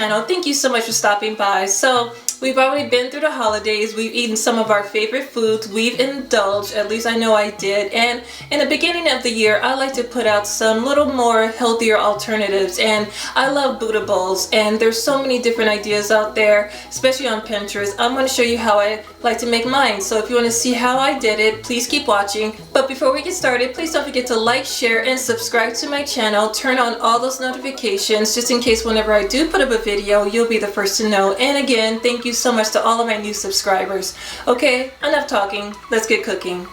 channel. Thank you so much for stopping by. So we've already been through the holidays. We've eaten some of our favorite foods. We've indulged, at least I know I did. And in the beginning of the year, I like to put out some little more healthier alternatives. And I love Buddha bowls. And there's so many different ideas out there, especially on Pinterest. I'm going to show you how I like to make mine. So if you want to see how I did it, please keep watching. But before we get started, please don't forget to like, share, and subscribe to my channel. Turn on all those notifications just in case whenever I do put up a video, you'll be the first to know. And again, thank you so much to all of my new subscribers. Okay, enough talking. Let's get cooking.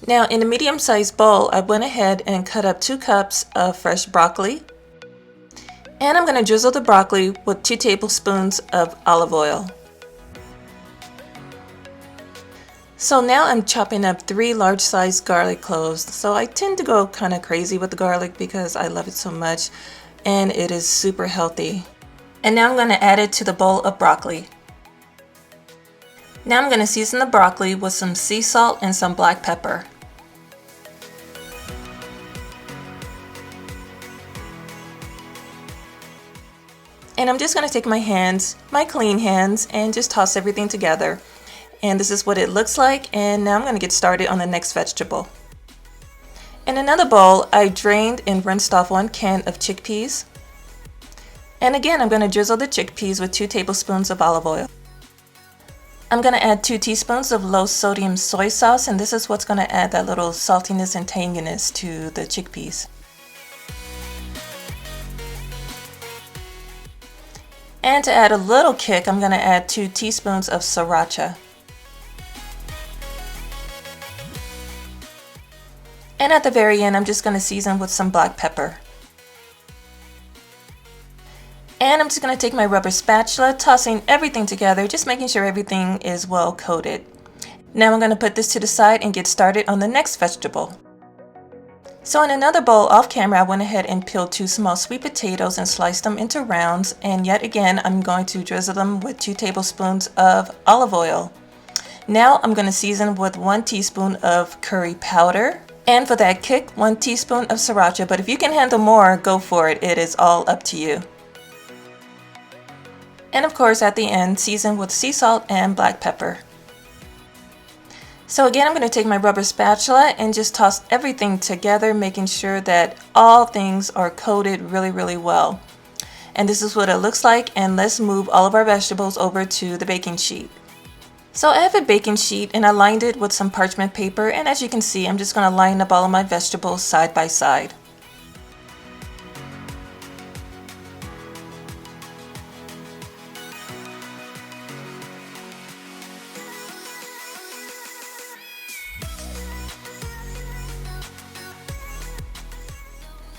Now in a medium-sized bowl, I went ahead and cut up 2 cups of fresh broccoli. And I'm going to drizzle the broccoli with 2 tablespoons of olive oil. So now I'm chopping up 3 large-sized garlic cloves. So I tend to go kind of crazy with the garlic because I love it so much and it is super healthy. And now I'm going to add it to the bowl of broccoli. Now I'm going to season the broccoli with some sea salt and some black pepper. And I'm just going to take my hands, my clean hands, and just toss everything together. And this is what it looks like. And now I'm going to get started on the next vegetable. In another bowl, I drained and rinsed off 1 can of chickpeas. And again, I'm going to drizzle the chickpeas with 2 tablespoons of olive oil. I'm going to add 2 teaspoons of low sodium soy sauce, and this is what's going to add that little saltiness and tanginess to the chickpeas. And to add a little kick, I'm going to add 2 teaspoons of sriracha. And at the very end, I'm just going to season with some black pepper. And I'm just going to take my rubber spatula, tossing everything together, just making sure everything is well coated. Now I'm going to put this to the side and get started on the next vegetable. So in another bowl off camera, I went ahead and peeled 2 small sweet potatoes and sliced them into rounds. And yet again, I'm going to drizzle them with 2 tablespoons of olive oil. Now I'm going to season with 1 teaspoon of curry powder. And for that kick, 1 teaspoon of sriracha. But if you can handle more, go for it. It is all up to you. And of course, at the end, season with sea salt and black pepper. So again, I'm going to take my rubber spatula and just toss everything together, making sure that all things are coated really, really well. And this is what it looks like. And let's move all of our vegetables over to the baking sheet. So I have a baking sheet and I lined it with some parchment paper, and as you can see, I'm just going to line up all of my vegetables side by side.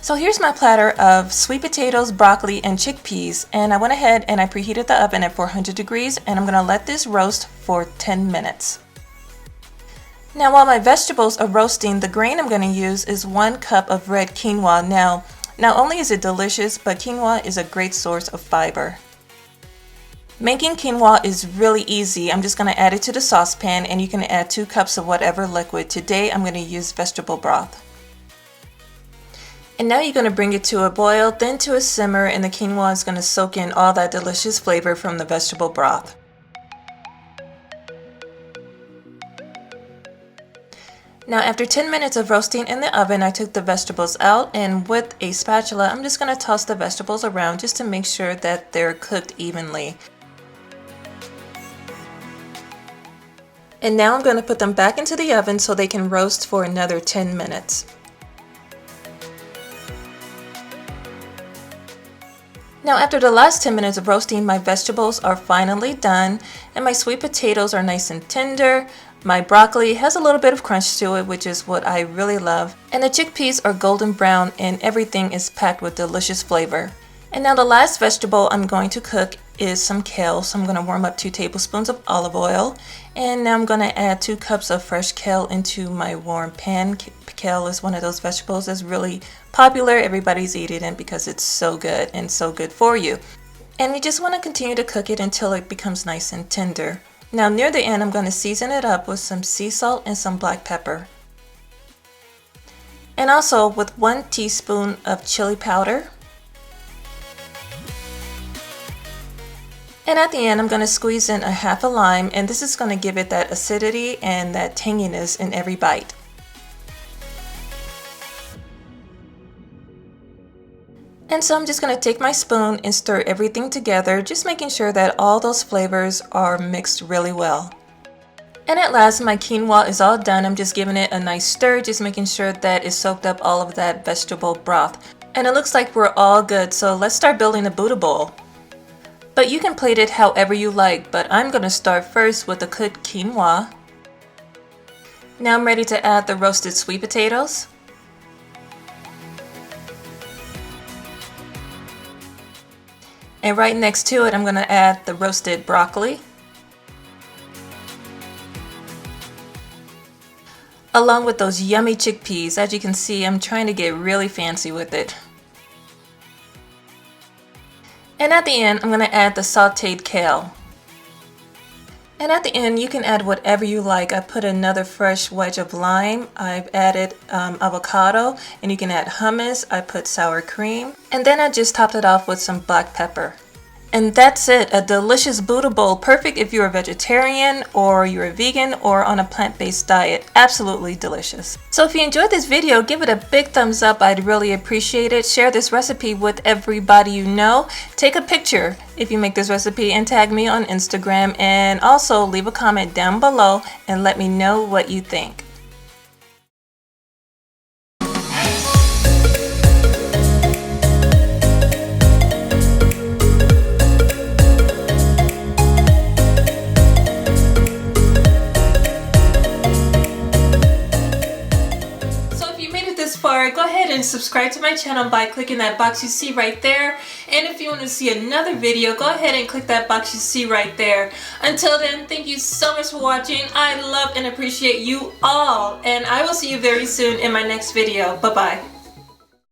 So here's my platter of sweet potatoes, broccoli, and chickpeas, and I went ahead and I preheated the oven at 400 degrees, and I'm going to let this roast for 10 minutes. Now while my vegetables are roasting, the grain I'm going to use is 1 cup of red quinoa. Now, not only is it delicious, but quinoa is a great source of fiber. Making quinoa is really easy. I'm just going to add it to the saucepan, and you can add 2 cups of whatever liquid. Today I'm going to use vegetable broth. And now you're going to bring it to a boil, then to a simmer, and the quinoa is going to soak in all that delicious flavor from the vegetable broth. Now after 10 minutes of roasting in the oven, I took the vegetables out, and with a spatula, I'm just going to toss the vegetables around just to make sure that they're cooked evenly. And now I'm going to put them back into the oven so they can roast for another 10 minutes. Now after the last 10 minutes of roasting, my vegetables are finally done and my sweet potatoes are nice and tender. My broccoli has a little bit of crunch to it, which is what I really love. And the chickpeas are golden brown and everything is packed with delicious flavor. And now the last vegetable I'm going to cook is some kale. So I'm going to warm up 2 tablespoons of olive oil. And now I'm going to add 2 cups of fresh kale into my warm pan. Kale is one of those vegetables that's really popular. Everybody's eating it because it's so good and so good for you. And you just want to continue to cook it until it becomes nice and tender. Now near the end, I'm going to season it up with some sea salt and some black pepper. and also with 1 teaspoon of chili powder. And at the end, I'm going to squeeze in a half a lime, and this is going to give it that acidity and that tanginess in every bite. And so I'm just going to take my spoon and stir everything together, just making sure that all those flavors are mixed really well. And at last, my quinoa is all done. I'm just giving it a nice stir, just making sure that it soaked up all of that vegetable broth. And it looks like we're all good, so let's start building the Buddha bowl. But you can plate it however you like, but I'm going to start first with the cooked quinoa. Now I'm ready to add the roasted sweet potatoes. And right next to it, I'm going to add the roasted broccoli, along with those yummy chickpeas. As you can see, I'm trying to get really fancy with it. And at the end, I'm going to add the sauteed kale. And at the end, you can add whatever you like. I put another fresh wedge of lime. I've added avocado, and you can add hummus. I put sour cream. And then I just topped it off with some black pepper. And that's it, a delicious Buddha bowl, perfect if you're a vegetarian or you're a vegan or on a plant-based diet. Absolutely delicious. So if you enjoyed this video, give it a big thumbs up. I'd really appreciate it. Share this recipe with everybody you know. Take a picture if you make this recipe and tag me on Instagram, and also leave a comment down below and let me know what you think. Go ahead and subscribe to my channel by clicking that box you see right there. And if you want to see another video, go ahead and click that box you see right there. Until then, thank you so much for watching. I love and appreciate you all, and I will see you very soon in my next video. Bye-bye.